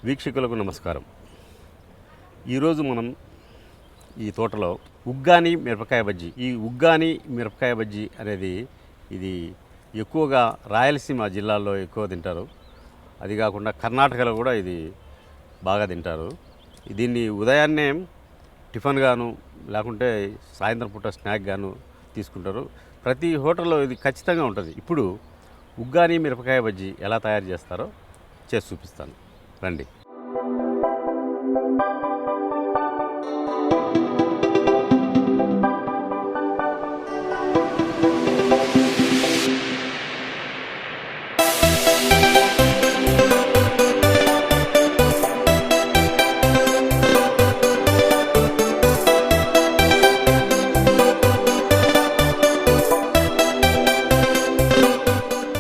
వీక్షకులకు నమస్కారం. ఈరోజు మనం ఈ తోటలో ఉగ్గాని మిరపకాయ బజ్జీ, ఈ ఉగ్గాని మిరపకాయ బజ్జీ అనేది ఇది ఎక్కువగా రాయలసీమ జిల్లాల్లో ఎక్కువ తింటారు. అది కాకుండా కర్ణాటకలో కూడా ఇది బాగా తింటారు. దీన్ని ఉదయాన్నే టిఫిన్ గాను లేకుంటే సాయంత్రం పూట స్నాక్ గాను తీసుకుంటారు. ప్రతి హోటల్లో ఇది ఖచ్చితంగా ఉంటుంది. ఇప్పుడు ఉగ్గాని మిరపకాయ బజ్జీ ఎలా తయారు చేస్తారో చేసి చూపిస్తాను, రండి.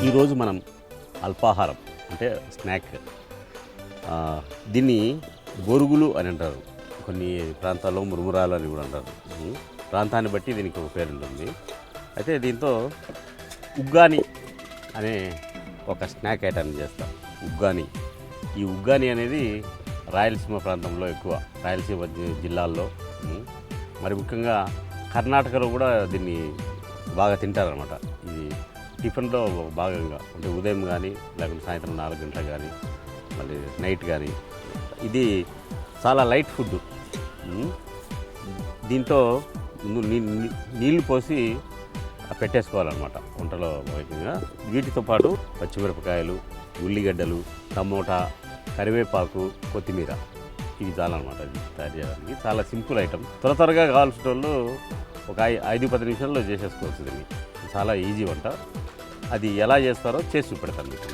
ఈరోజు మనం అల్పాహారం అంటే స్నాక్, దీన్ని బొరుగులు అని అంటారు. కొన్ని ప్రాంతాల్లో మురుమురాలు అని కూడా అంటారు. ప్రాంతాన్ని బట్టి దీనికి ఒక పేరు ఉంటుంది. అయితే దీంతో ఉగ్గాని అనే ఒక స్నాక్ ఐటమ్ చేస్తాం. ఉగ్గాని, ఈ ఉగ్గాని అనేది రాయలసీమ ప్రాంతంలో ఎక్కువ, రాయలసీమ జిల్లాల్లో, మరి ముఖ్యంగా కర్ణాటకలో కూడా దీన్ని బాగా తింటారనమాట. ఇది టిఫిన్లో భాగంగా, అంటే ఉదయం కానీ లేకుంటే సాయంత్రం 4 గంటలకు కానీ మళ్ళీ నైట్ కానీ. ఇది చాలా లైట్ ఫుడ్. దీంట్లో నీళ్లు పోసి పెట్టేసుకోవాలన్నమాట వంటలో భాగంగా. వీటితో పాటు పచ్చిమిరపకాయలు, ఉల్లిగడ్డలు, టమోటా, కరివేపాకు, కొత్తిమీర, ఇవి చాలన్నమాట. ఇది తయారు చేయడానికి చాలా సింపుల్ ఐటమ్. త్వరగా కావాల్సిన వాళ్ళు ఒక 5-10 నిమిషాల్లో చేసేసుకోవచ్చు. దీన్ని చాలా ఈజీ వంట. అది ఎలా చేస్తారో చేసి చూపెడతాను మీకు.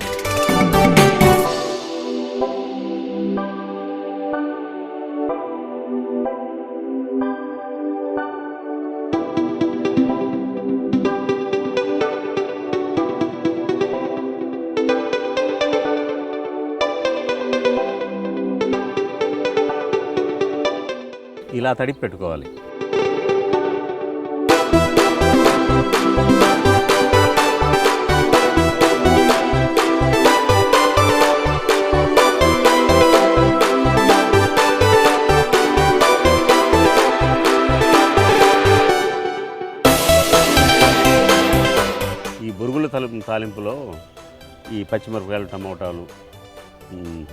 ఇలా తడిపి పెట్టుకోవాలి. ఈ బొరుగుల తాలింపులో ఈ పచ్చిమిరపకాయలు, టమోటాలు,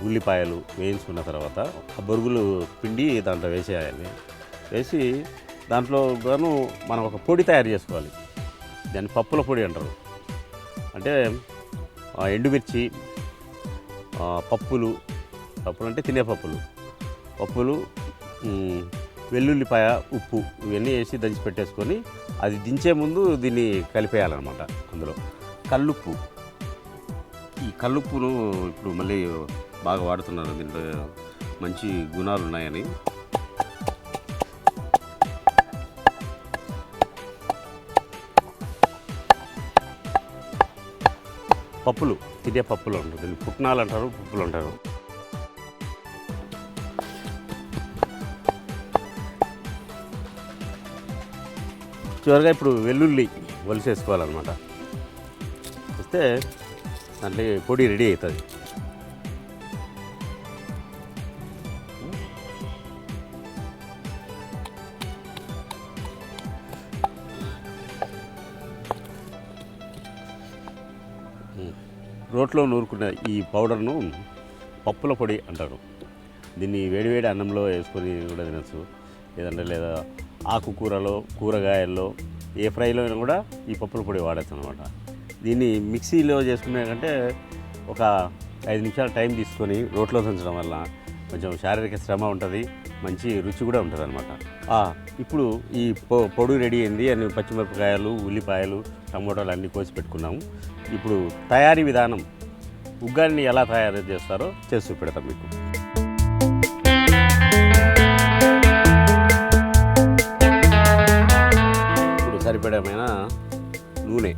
ఉల్లిపాయలు వేయించుకున్న తర్వాత ఆ బొరుగులు పిండి దాంట్లో వేసేయాలి. వేసి దాంట్లో గాను మనం ఒక పొడి తయారు చేసుకోవాలి. దాన్ని పప్పుల పొడి అంటారు. అంటే ఎండుమిర్చి, పప్పులు అంటే తినే పప్పులు, వెల్లుల్లిపాయ, ఉప్పు, ఇవన్నీ వేసి దంచి పెట్టేసుకొని అది దించే ముందు దీన్ని కలిపేయాలన్నమాట. అందులో కల్లుప్పు, ఈ కల్లుప్పును ఇప్పుడు మళ్ళీ బాగా వాడుతున్నారు. దీంట్లో మంచి గుణాలు ఉన్నాయని. పప్పులు, తినే పప్పులు అంటారు. దీన్ని పుట్నాలు అంటారు, పప్పులు అంటారు. చివరిగా ఇప్పుడు వెల్లుల్లి ఒలిసేసుకోవాలన్నమాట. వస్తే దాంట్లో పొడి రెడీ అవుతుంది. రోట్లో నూరుకున్న ఈ పౌడర్ను పప్పుల పొడి అంటారు. దీన్ని వేడివేడి అన్నంలో వేసుకొని కూడా తినచ్చు. లేదా ఆకుకూరలో, కూరగాయల్లో, ఏ ఫ్రైలో అయినా కూడా ఈ పప్పుల పొడి వాడచ్చు అనమాట. దీన్ని మిక్సీలో చేసుకునే కంటే ఒక 5 నిమిషాలు టైం తీసుకొని రోట్లో దంచడం వల్ల కొంచెం శారీరక శ్రమ ఉంటుంది, మంచి రుచి కూడా ఉంటుంది అనమాట. ఇప్పుడు ఈ పొడి రెడీ అయింది. అన్ని పచ్చిమిరపకాయలు, ఉల్లిపాయలు, టమోటాలు అన్నీ కోసి పెట్టుకున్నాము. ఇప్పుడు తయారీ విధానం, ఉగ్గాని ఎలా తయారు చేస్తారో చేసి చూపెడతాం మీకు. ఇప్పుడు సరిపడమైన నూనె,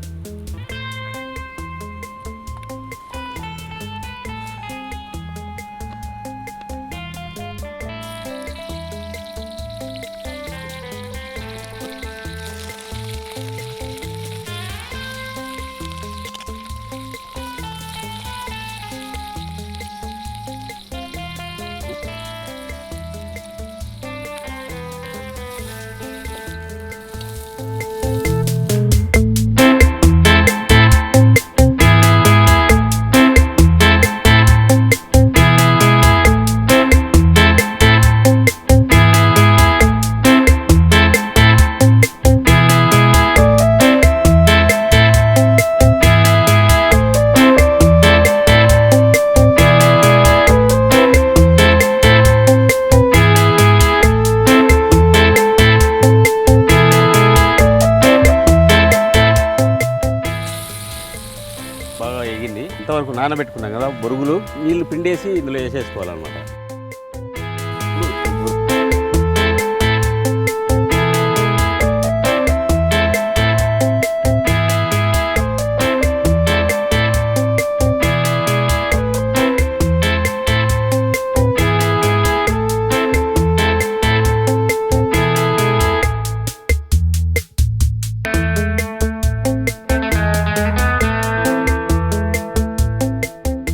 బాగా ఎగింది. ఇంతవరకు నానబెట్టుకున్నాం కదా బొరుగులు, నీళ్లు పిండేసి ఇందులో వేసేసుకోవాలన్నమాట.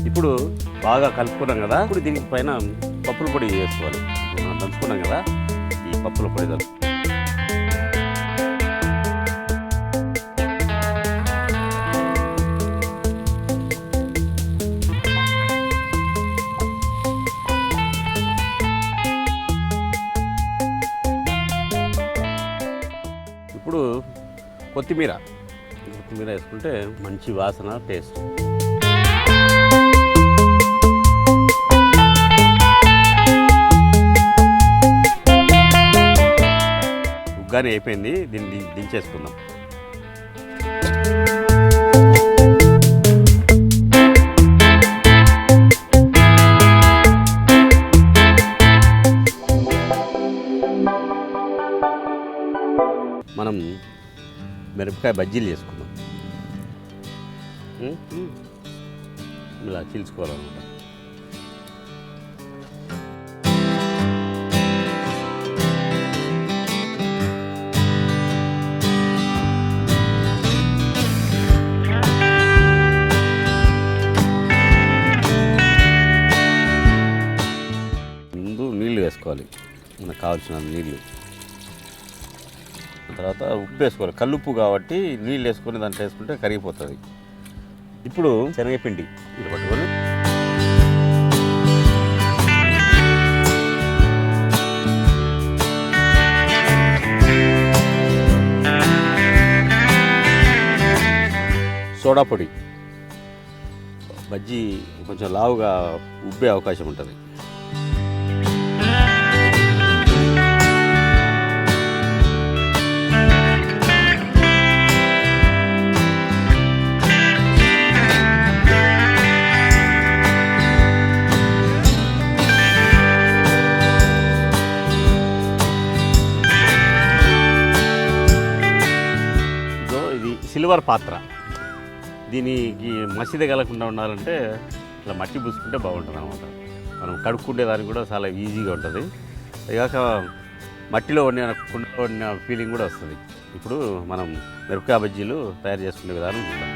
ఇప్పుడు బాగా కలుపుకున్నాం కదా, ఇప్పుడు దీనికి పైన పప్పుల పొడి వేసుకోవాలి. మనం దంచుకున్నాం కదా, ఈ పప్పుల పొడి ఇప్పుడు కొత్తిమీర వేసుకుంటే మంచి వాసన, టేస్ట్. ఉగ్గాని అయిపోయింది, దీన్ని దించేసుకుందాం. మనం మిరపకాయ బజ్జీలు చేసుకుందాం. ఇలా చీల్చుకోవాలన్నమాట. ముందు నీళ్ళు వేసుకోవాలి, మనకు కావాల్సిన నీళ్ళు. తర్వాత ఉప్పు వేసుకోవాలి, కల్లుప్పు కాబట్టి నీళ్ళు వేసుకొని దాంట్లో వేసుకుంటే కరిగిపోతుంది. ఇప్పుడు శనగపిండి ఇది పట్టుకొని సోడా పొడి, బజ్జీ కొంచెం లావుగా ఉబ్బే అవకాశం ఉంటుంది. సిల్వర్ పాత్ర, దీనికి మసీద కలగకుండా ఉండాలంటే ఇట్లా మట్టి పూసుకుంటే బాగుంటుంది అనమాట. మనం కడుక్కుంటే దానికి కూడా చాలా ఈజీగా ఉంటుంది. ఇక మట్టిలో వండిన కుండలో వండిన ఫీలింగ్ కూడా వస్తుంది. ఇప్పుడు మనం మిరపకాయ బజ్జీలు తయారు చేసుకునే విధానం చూద్దాం.